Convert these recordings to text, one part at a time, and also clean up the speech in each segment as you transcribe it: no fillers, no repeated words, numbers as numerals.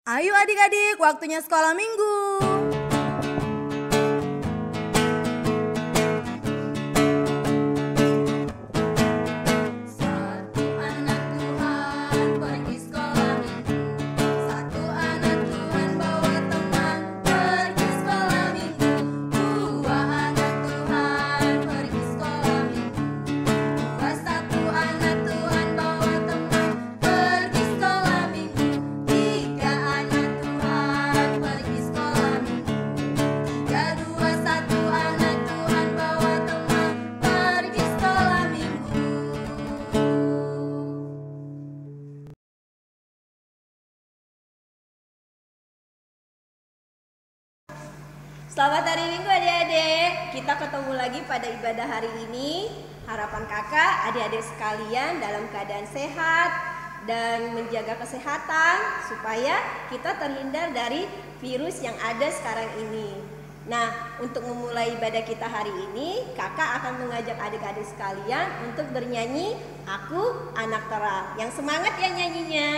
Ayo adik-adik, waktunya sekolah minggu. Selamat hari Minggu adik-adik. Kita ketemu lagi pada ibadah hari ini. Harapan kakak, adik-adik sekalian dalam keadaan sehat dan menjaga kesehatan supaya kita terhindar dari virus yang ada sekarang ini. Nah, untuk memulai ibadah kita hari ini, kakak akan mengajak adik-adik sekalian untuk bernyanyi Aku Anak Terang. Yang semangat ya nyanyinya.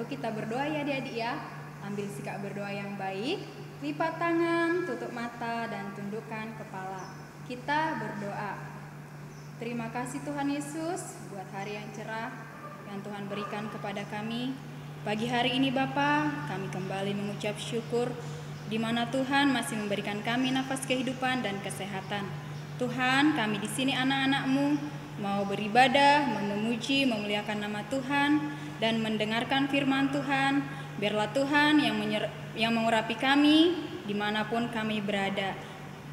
Kita berdoa ya adik-adik ya. Ambil sikap berdoa yang baik, lipat tangan, tutup mata dan tundukkan kepala. Kita berdoa. Terima kasih Tuhan Yesus buat hari yang cerah yang Tuhan berikan kepada kami. Pagi hari ini Bapa, kami kembali mengucap syukur di mana Tuhan masih memberikan kami nafas kehidupan dan kesehatan. Tuhan, kami di sini anak-anak-Mu mau beribadah, memuji, memuliakan nama Tuhan dan mendengarkan firman Tuhan. Biarlah Tuhan yang mengurapi kami dimanapun kami berada.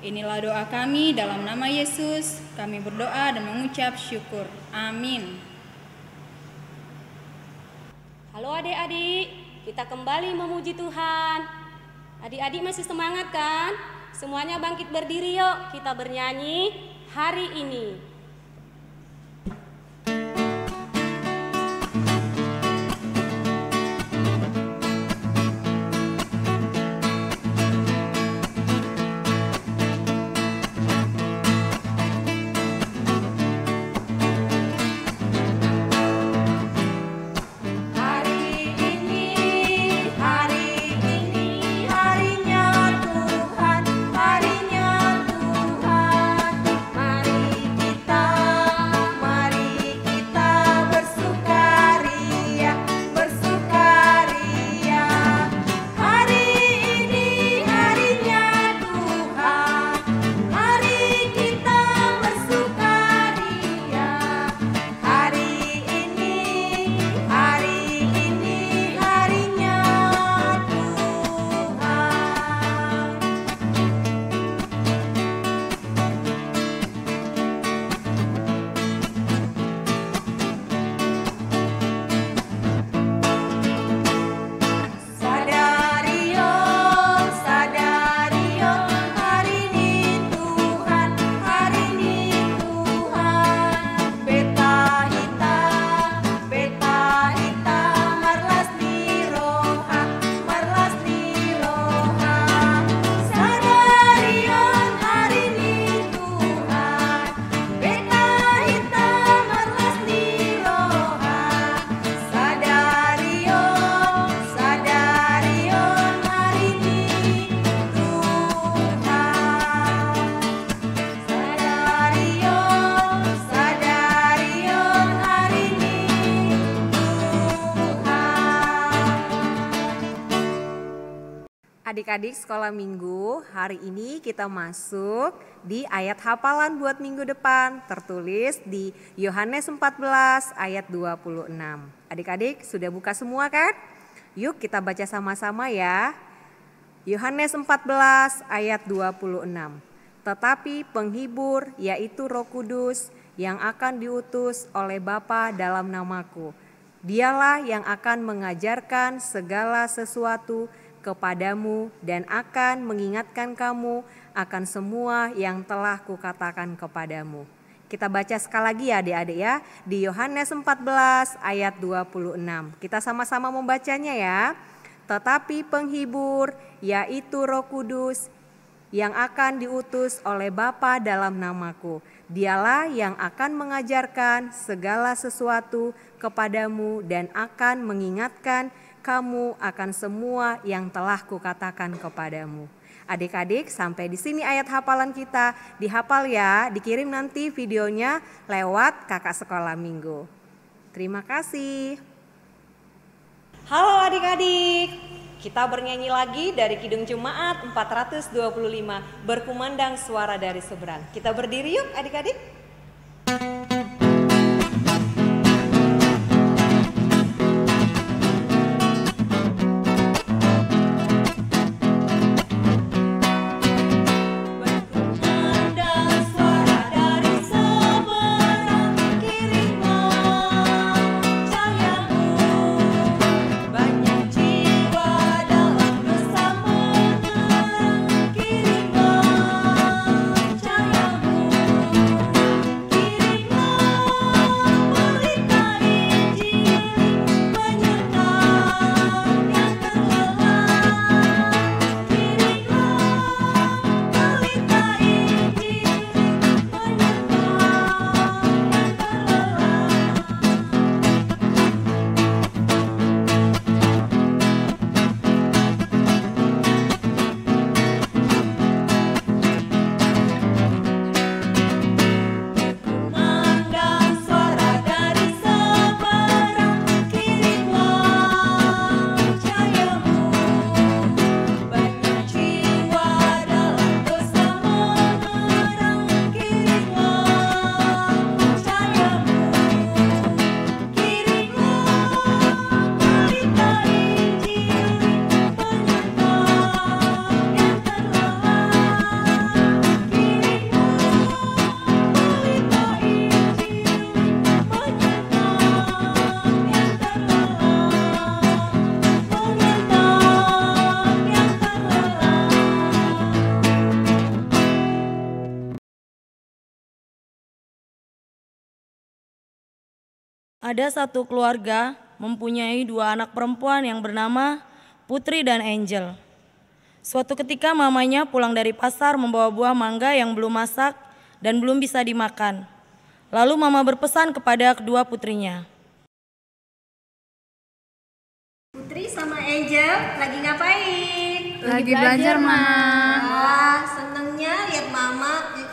Inilah doa kami dalam nama Yesus. Kami berdoa dan mengucap syukur. Amin. Halo adik-adik, kita kembali memuji Tuhan. Adik-adik masih semangat kan? Semuanya bangkit berdiri yuk, kita bernyanyi hari ini. Harinya Tuhan, mari kita Adik-adik sekolah minggu, hari ini kita masuk di ayat hafalan buat minggu depan, tertulis di Yohanes 14 ayat 26. Adik-adik sudah buka semua kan? Yuk kita baca sama-sama ya. Yohanes 14 ayat 26. Tetapi penghibur yaitu Roh Kudus yang akan diutus oleh Bapa dalam namaku, Dialah yang akan mengajarkan segala sesuatu kepadamu dan akan mengingatkan kamu akan semua yang telah kukatakan kepadamu. Kita baca sekali lagi ya adik-adik ya, di Yohanes 14 ayat 26. Kita sama-sama membacanya ya. Tetapi penghibur yaitu Roh Kudus yang akan diutus oleh Bapa dalam namaku, Dialah yang akan mengajarkan segala sesuatu kepadamu dan akan mengingatkan kamu akan semua yang telah kukatakan kepadamu. Adik-adik, sampai di sini ayat hafalan kita. Dihafal ya, dikirim nanti videonya lewat kakak sekolah minggu. Terima kasih. Halo adik-adik, kita bernyanyi lagi dari Kidung Jemaat 425, berkumandang suara dari seberang. Kita berdiri yuk adik-adik. Ada satu keluarga mempunyai dua anak perempuan yang bernama Putri dan Angel. Suatu ketika mamanya pulang dari pasar membawa buah mangga yang belum masak dan belum bisa dimakan. Lalu mama berpesan kepada kedua putrinya. Putri sama Angel lagi ngapain? Lagi belajar, Ma. Wah, senengnya lihat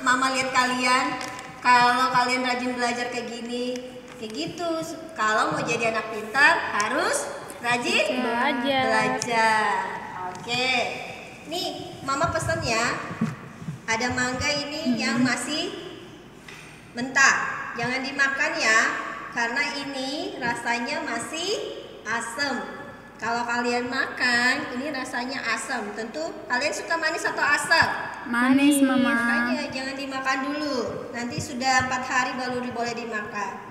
mama lihat kalian. Kalau kalian rajin belajar kayak gini, kayak gitu. Kalau mau jadi anak pintar harus rajin belajar. Oke. Nih, mama pesen ya. Ada mangga ini yang masih mentah. Jangan dimakan ya, karena ini rasanya masih asam. Kalau kalian makan, ini rasanya asam. Tentu kalian suka manis atau asam? Manis, Mama. Makanya jangan dimakan dulu. Nanti sudah 4 hari baru boleh dimakan.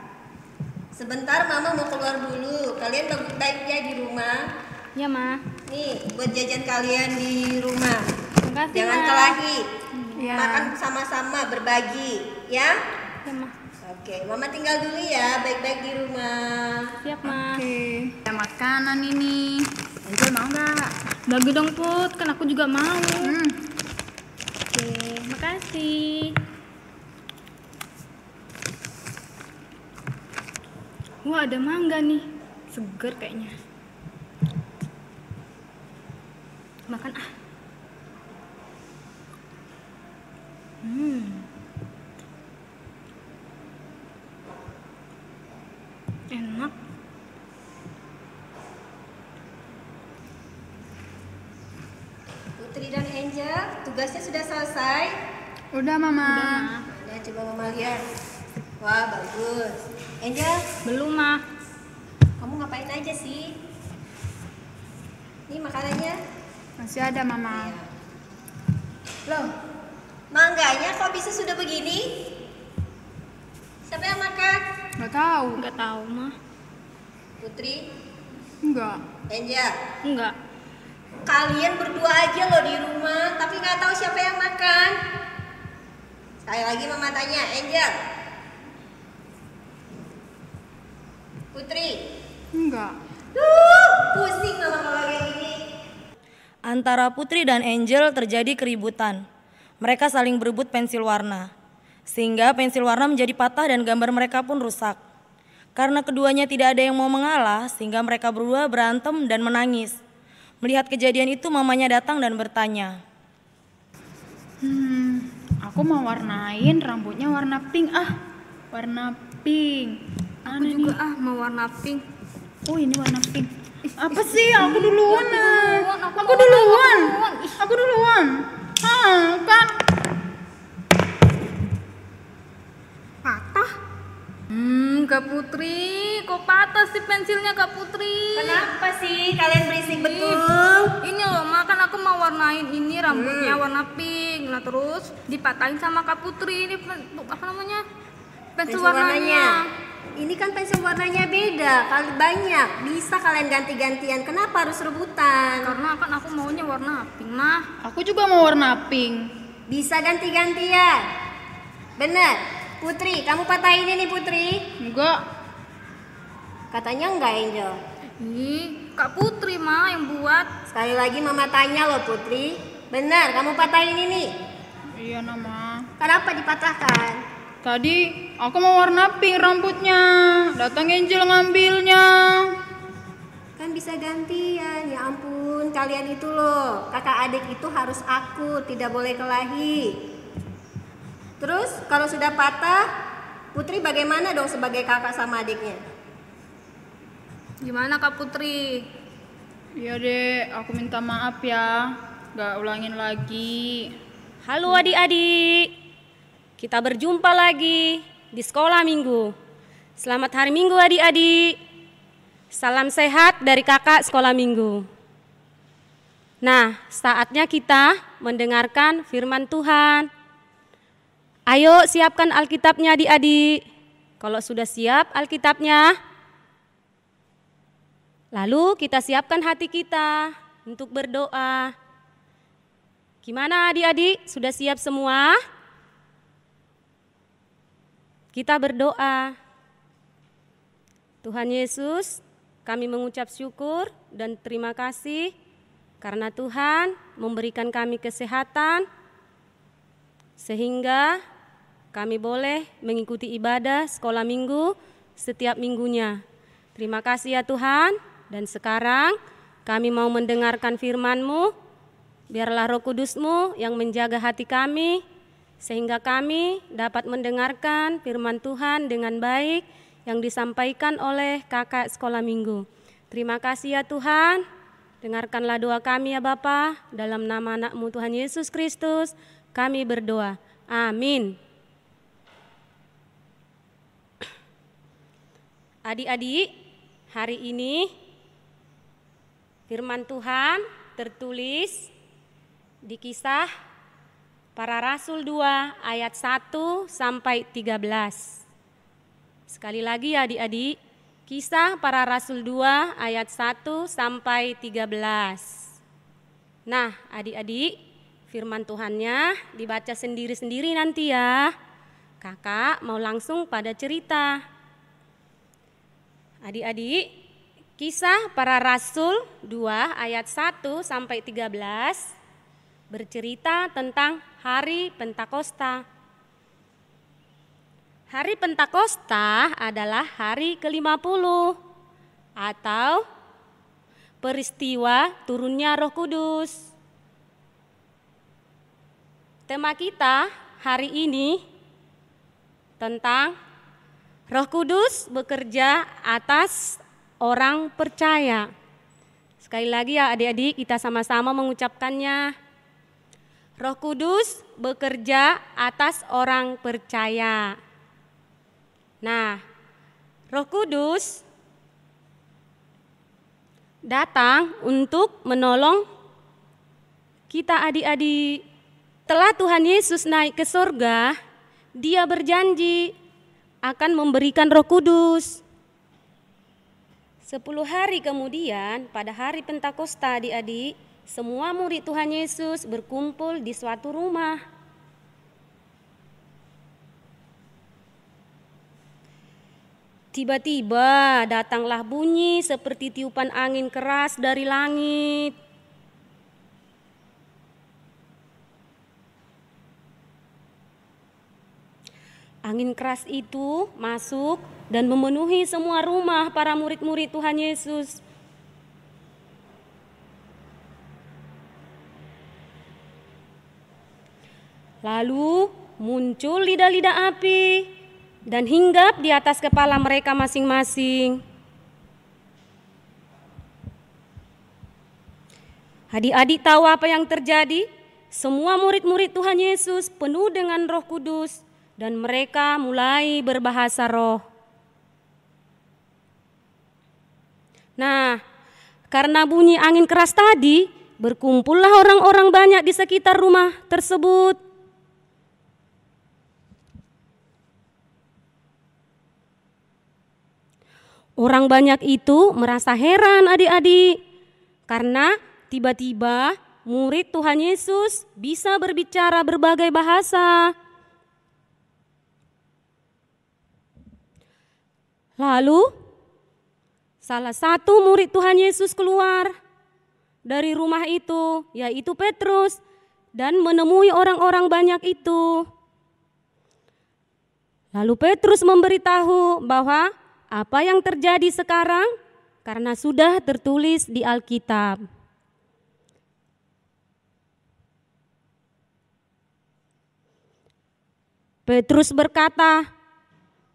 Sebentar mama mau keluar dulu. Kalian baik-baik ya di rumah. Ya, Ma. Nih, buat jajan kalian di rumah. Makasih, Jangan Ma. kelahi. Ya. Makan sama-sama, berbagi, ya. Ya, Ma. Oke, mama tinggal dulu ya, baik-baik di rumah. Siap, Ma. Oke, ada makanan ini. Angel mau nggak? Bagi dong, Put. Kan aku juga mau. Hmm. Oke, makasih. Wah, ada mangga nih. Seger kayaknya. Makan ah. Enak. Putri dan Angel, tugasnya sudah selesai? Udah, Mama. Udah, coba Mama lihat. Wah, bagus. Angel, Belum, Ma. kamu ngapain aja sih? Ini makanannya. Masih ada, Mama. Loh, mangganya kok bisa sudah begini? Siapa yang makan? Nggak tahu. Enggak tahu, Ma. Putri, Enggak. Angel. Enggak. Kalian berdua aja loh di rumah, tapi nggak tahu siapa yang makan. Sekali lagi Mama tanya, Angel. Putri. Enggak. Pusing Mama kalau kayak gini. Antara Putri dan Angel terjadi keributan. Mereka saling berebut pensil warna. Sehingga pensil warna menjadi patah dan gambar mereka pun rusak. Karena keduanya tidak ada yang mau mengalah, sehingga mereka berdua berantem dan menangis. Melihat kejadian itu, mamanya datang dan bertanya. Aku mau warnain rambutnya warna pink. Warna pink. Aku juga mau warna pink. Oh, ini warna pink. Apa sih? Aku duluan. Aku duluan. Aku duluan. Kan. Patah. Kak Putri, kok patah sih pensilnya Kak Putri? Kenapa sih kalian berisik betul? Ini loh, makan aku mau warnain ini rambutnya warna pink. Nah terus dipatahin sama Kak Putri. Ini apa namanya? Pensil warnanya. Ini kan pensil warnanya beda, kali banyak. Bisa kalian ganti-gantian. Kenapa harus rebutan? Karena kan aku maunya warna pink. Nah, Aku juga mau warna pink. Bisa ganti-gantian. Bener. Putri, kamu patahin ini Putri. Enggak. Katanya enggak Angel. Kak Putri mah yang buat. Sekali lagi Mama tanya loh Putri. Benar, kamu patahin ini. Iya, Mama. Kenapa dipatahkan? Tadi aku mau warna pink rambutnya. Datang Angel ngambilnya. Kan bisa gantian, ya ampun. Kalian itu loh, kakak adik itu harus akur, tidak boleh kelahi. Terus kalau sudah patah, Putri bagaimana dong sebagai kakak sama adiknya? Gimana Kak Putri? Iya, Dek. Aku minta maaf ya. Gak ulangin lagi. Halo adik-adik, kita berjumpa lagi di sekolah minggu. Selamat hari minggu adik-adik. Salam sehat dari kakak sekolah minggu. Nah, saatnya kita mendengarkan firman Tuhan. Ayo siapkan Alkitabnya adik-adik. Kalau sudah siap Alkitabnya, lalu kita siapkan hati kita untuk berdoa. Gimana adik-adik? Sudah siap semua? Kita berdoa. Tuhan Yesus, kami mengucap syukur dan terima kasih karena Tuhan memberikan kami kesehatan sehingga kami boleh mengikuti ibadah sekolah minggu setiap minggunya. Terima kasih ya Tuhan. Dan sekarang kami mau mendengarkan firman-Mu. Biarlah Roh Kudus-Mu yang menjaga hati kami, sehingga kami dapat mendengarkan firman Tuhan dengan baik yang disampaikan oleh kakak sekolah minggu. Terima kasih ya Tuhan. Dengarkanlah doa kami ya Bapa. Dalam nama anak-Mu Tuhan Yesus Kristus kami berdoa. Amin. Adik-adik, hari ini firman Tuhan tertulis di Kisah Para Rasul 2 ayat 1 sampai 13. Sekali lagi ya adik-adik, Kisah Para Rasul 2 ayat 1 sampai 13. Nah, adik-adik, firman Tuhannya dibaca sendiri-sendiri nanti ya. Kakak mau langsung pada cerita. Adik-adik, Kisah Para Rasul 2 ayat 1 sampai 13 bercerita tentang Hari Pentakosta. Hari Pentakosta adalah hari ke-50 atau peristiwa turunnya Roh Kudus. Tema kita hari ini tentang Roh Kudus bekerja atas orang percaya. Sekali lagi ya adik-adik, kita sama-sama mengucapkannya. Roh Kudus bekerja atas orang percaya. Nah, Roh Kudus datang untuk menolong kita adik-adik. Setelah Tuhan Yesus naik ke surga, Dia berjanji akan memberikan Roh Kudus. 10 hari kemudian, pada hari Pentakosta adik-adik, semua murid Tuhan Yesus berkumpul di suatu rumah. Tiba-tiba datanglah bunyi seperti tiupan angin keras dari langit. Angin keras itu masuk dan memenuhi semua rumah para murid-murid Tuhan Yesus. Lalu muncul lidah-lidah api dan hinggap di atas kepala mereka masing-masing. Adik-adik tahu apa yang terjadi? Semua murid-murid Tuhan Yesus penuh dengan Roh Kudus dan mereka mulai berbahasa roh. Nah, karena bunyi angin keras tadi, berkumpullah orang-orang banyak di sekitar rumah tersebut. Orang banyak itu merasa heran adik-adik, karena tiba-tiba murid Tuhan Yesus bisa berbicara berbagai bahasa. Lalu salah satu murid Tuhan Yesus keluar dari rumah itu, yaitu Petrus, dan menemui orang-orang banyak itu. Lalu Petrus memberitahu bahwa apa yang terjadi sekarang karena sudah tertulis di Alkitab. Petrus berkata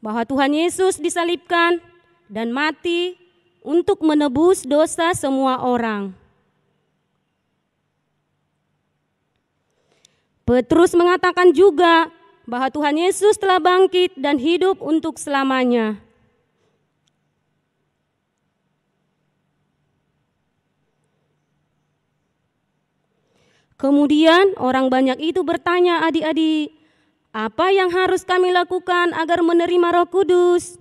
bahwa Tuhan Yesus disalibkan dan mati untuk menebus dosa semua orang. Petrus mengatakan juga bahwa Tuhan Yesus telah bangkit dan hidup untuk selamanya. Kemudian orang banyak itu bertanya, adik-adik, apa yang harus kami lakukan agar menerima Roh Kudus?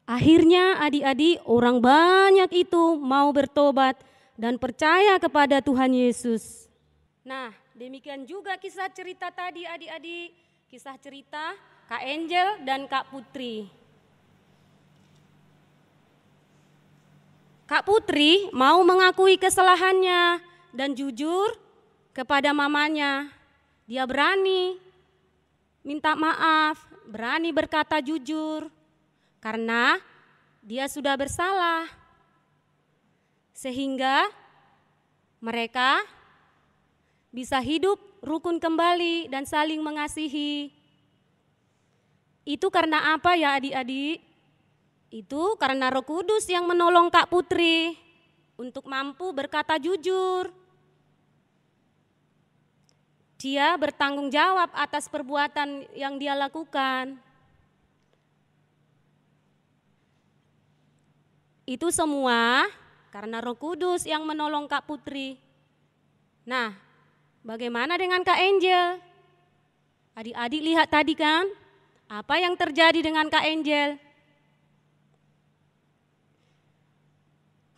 Akhirnya adik-adik, orang banyak itu mau bertobat dan percaya kepada Tuhan Yesus. Nah, demikian juga kisah cerita tadi adik-adik, kisah cerita Kak Angel dan Kak Putri. Kak Putri mau mengakui kesalahannya dan jujur kepada mamanya. Dia berani minta maaf, berani berkata jujur karena dia sudah bersalah. Sehingga mereka bisa hidup rukun kembali dan saling mengasihi. Itu karena apa ya adik-adik? Itu karena Roh Kudus yang menolong Kak Putri untuk mampu berkata jujur. Dia bertanggung jawab atas perbuatan yang dia lakukan. Itu semua karena Roh Kudus yang menolong Kak Putri. Nah, bagaimana dengan Kak Angel? Adik-adik lihat tadi kan, apa yang terjadi dengan Kak Angel?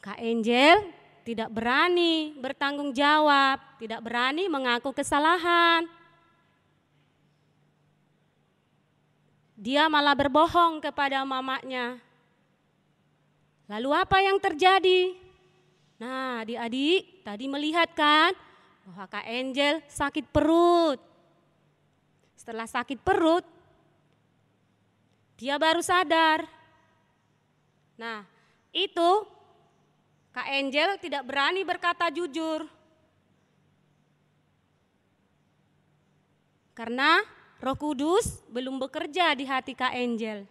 Kak Angel tidak berani bertanggung jawab, tidak berani mengaku kesalahan. Dia malah berbohong kepada mamanya. Lalu apa yang terjadi? Nah, adik-adik tadi melihat kan bahwa Kak Angel sakit perut. Setelah sakit perut, dia baru sadar. Nah, itu Kak Angel tidak berani berkata jujur. Karena Roh Kudus belum bekerja di hati Kak Angel.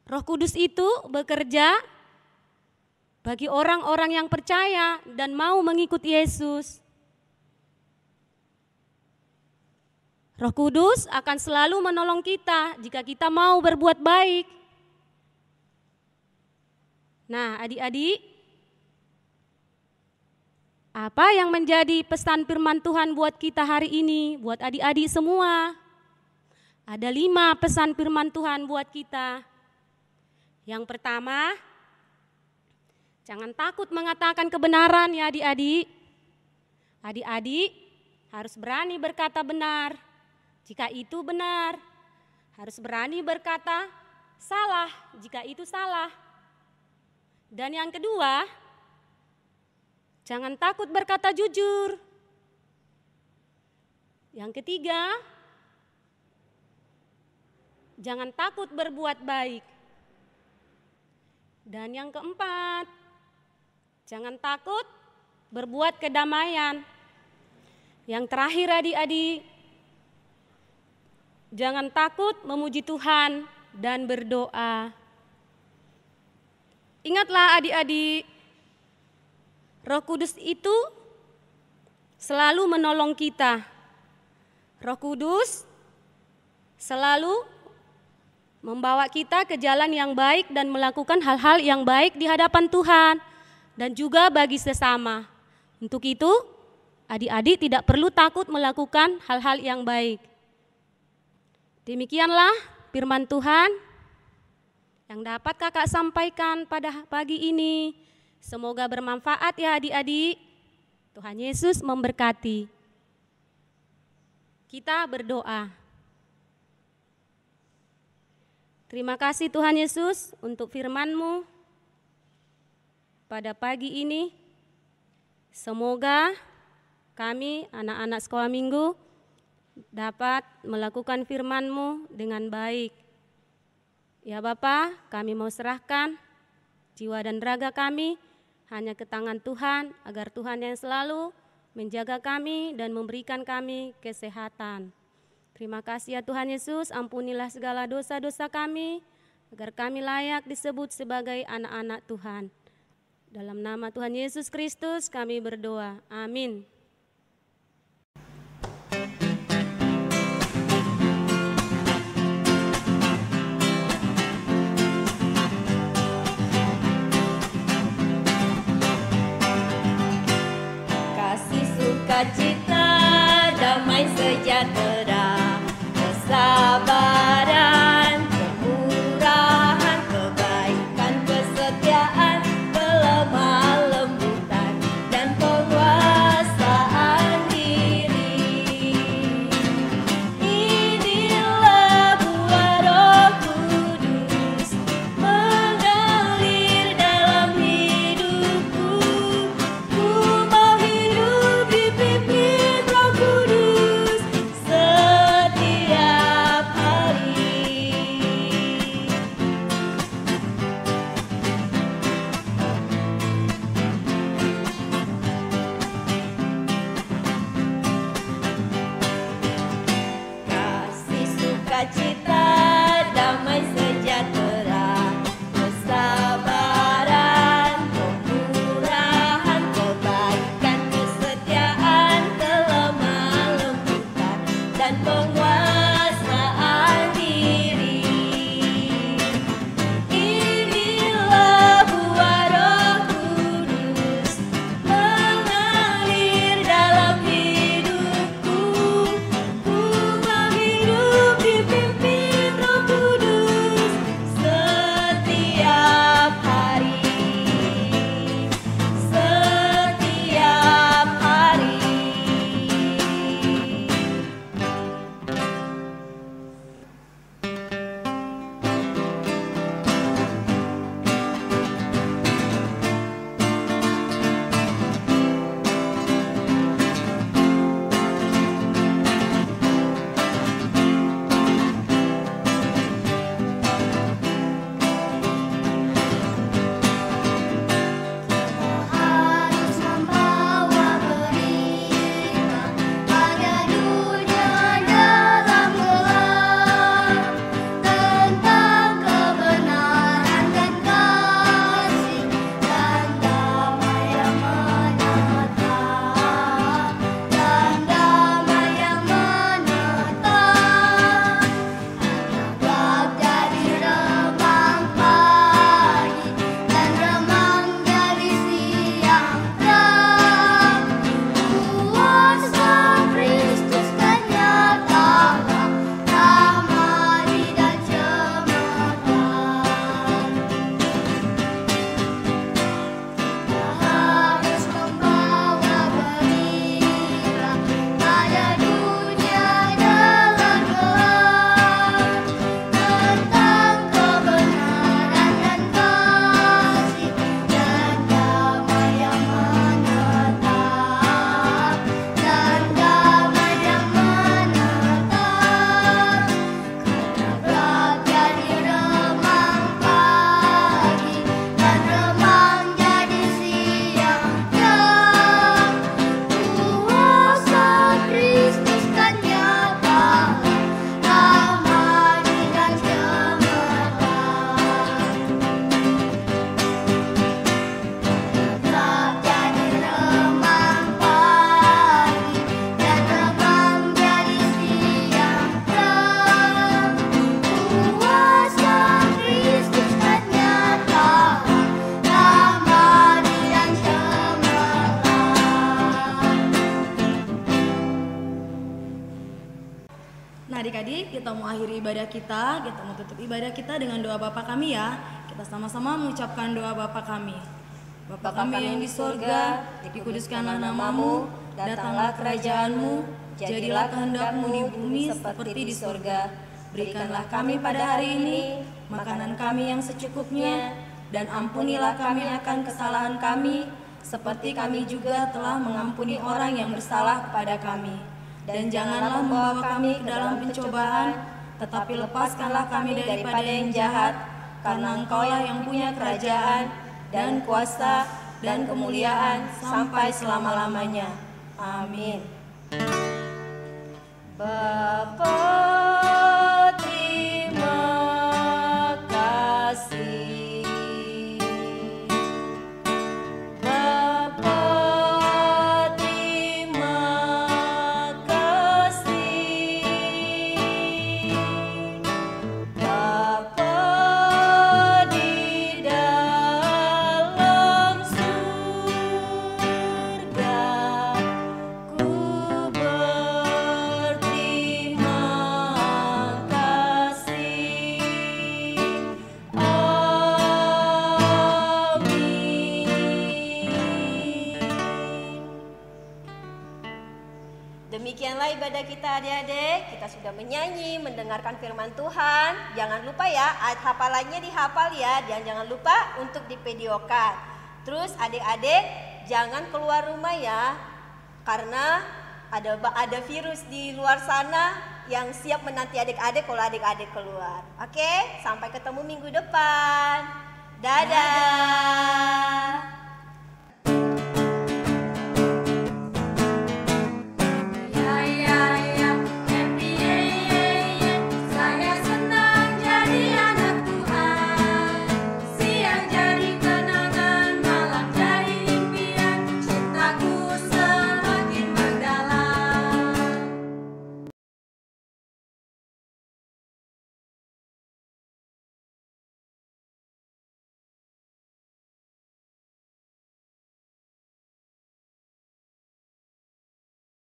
Roh Kudus itu bekerja bagi orang-orang yang percaya dan mau mengikuti Yesus. Roh Kudus akan selalu menolong kita jika kita mau berbuat baik. Nah, adik-adik, apa yang menjadi pesan firman Tuhan buat kita hari ini, buat adik-adik semua? Ada 5 pesan firman Tuhan buat kita. Yang pertama, jangan takut mengatakan kebenaran ya adik-adik. Adik-adik harus berani berkata benar. Jika itu benar, harus berani berkata salah jika itu salah. Dan yang kedua, jangan takut berkata jujur. Yang ketiga, jangan takut berbuat baik. Dan yang keempat, jangan takut berbuat kedamaian. Yang terakhir adik-adik, jangan takut memuji Tuhan dan berdoa. Ingatlah adik-adik, Roh Kudus itu selalu menolong kita. Roh Kudus selalu membawa kita ke jalan yang baik dan melakukan hal-hal yang baik di hadapan Tuhan dan juga bagi sesama. Untuk itu, adik-adik tidak perlu takut melakukan hal-hal yang baik. Demikianlah firman Tuhan yang dapat kakak sampaikan pada pagi ini. Semoga bermanfaat ya adik-adik. Tuhan Yesus memberkati. Kita berdoa. Terima kasih Tuhan Yesus untuk firman-Mu pada pagi ini. Semoga kami anak-anak sekolah minggu dapat melakukan firman-Mu dengan baik. Ya Bapa, kami mau serahkan jiwa dan raga kami hanya ke tangan Tuhan, agar Tuhan yang selalu menjaga kami dan memberikan kami kesehatan. Terima kasih ya Tuhan Yesus, ampunilah segala dosa-dosa kami, agar kami layak disebut sebagai anak-anak Tuhan. Dalam nama Tuhan Yesus Kristus kami berdoa, amin. Sukacita, damai sejahtera, kesabaran, kemurahan, kebaikan, kesetiaan, kelemah lembutan, dan penguasa kita mau akhiri ibadah kita mau tutup ibadah kita dengan doa Bapa kami ya. Kita sama-sama mengucapkan doa Bapa kami. Bapa kami yang di sorga, dikuduskanlah namamu, datanglah kerajaanmu, jadilah kehendak-mu di bumi seperti di sorga. Berikanlah kami pada hari ini makanan kami yang secukupnya, dan ampunilah kami akan kesalahan kami, seperti kami juga telah mengampuni orang yang bersalah kepada kami. Dan janganlah membawa kami ke dalam pencobaan, tetapi lepaskanlah kami daripada yang jahat, karena Engkaulah yang punya kerajaan, dan kuasa, dan kemuliaan sampai selama-lamanya. Amin. Bapa, terima kasih. Bapa, terima kasih. Bapa di dalam surga, ku berterima kasih. Amin. Demikianlah ibadah kita adik-adik. Kita sudah menyanyi, mendengarkan firman Tuhan. Jangan lupa ya, ayat hafalannya dihafal ya. Dan jangan lupa untuk divideokan. Terus adik-adik jangan keluar rumah ya, karena ada virus di luar sana yang siap menanti adik-adik kalau adik-adik keluar. Oke, sampai ketemu minggu depan. Dadah.